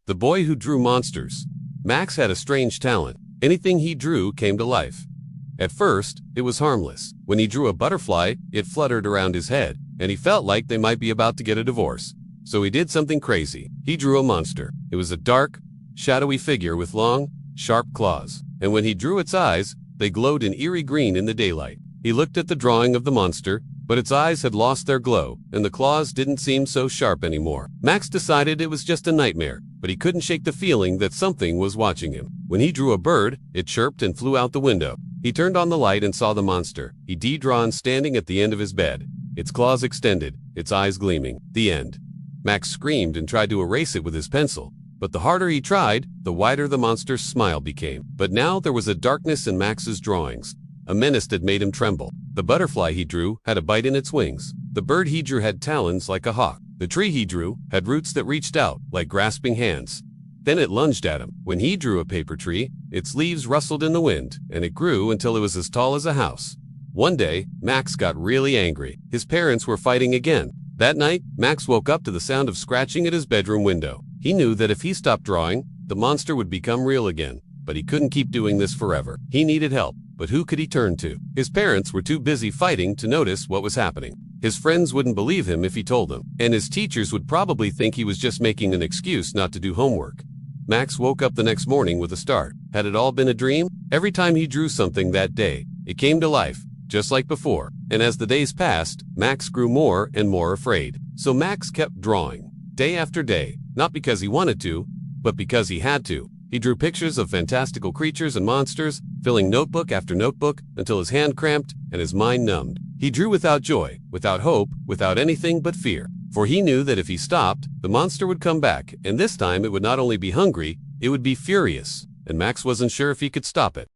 The boy who drew monsters. Max had a strange talent. Anything he drew came to life. At first, it was harmless. When he drew a butterfly, it fluttered around his head, and he felt like they might be about to get a divorce. So he did something crazy. He drew a monster. It was a dark, shadowy figure with long, sharp claws. And when he drew its eyes, they glowed an eerie green in the daylight. He looked at the drawing of the monster, but its eyes had lost their glow, and the claws didn't seem so sharp anymore. Max decided it was just a nightmare, but he couldn't shake the feeling that something was watching him. When he drew a bird, it chirped and flew out the window. He turned on the light and saw the monster. He'd drawn standing at the end of his bed, its claws extended, its eyes gleaming. The end. Max screamed and tried to erase it with his pencil, but the harder he tried, the wider the monster's smile became. But now there was a darkness in Max's drawings, a menace that made him tremble. The butterfly he drew had a bite in its wings. The bird he drew had talons like a hawk. The tree he drew had roots that reached out like grasping hands. Then it lunged at him. When he drew a paper tree, its leaves rustled in the wind, and it grew until it was as tall as a house. One day, Max got really angry. His parents were fighting again. That night, Max woke up to the sound of scratching at his bedroom window. He knew that if he stopped drawing, the monster would become real again. But he couldn't keep doing this forever. He needed help. But who could he turn to? His parents were too busy fighting to notice what was happening. His friends wouldn't believe him if he told them, and his teachers would probably think he was just making an excuse not to do homework. Max woke up the next morning with a start. Had it all been a dream? Every time he drew something that day, it came to life, just like before. And as the days passed, Max grew more and more afraid. So Max kept drawing, day after day, not because he wanted to, but because he had to. He drew pictures of fantastical creatures and monsters, filling notebook after notebook until his hand cramped and his mind numbed. He drew without joy, without hope, without anything but fear. For he knew that if he stopped, the monster would come back, and this time it would not only be hungry, it would be furious, and Max wasn't sure if he could stop it.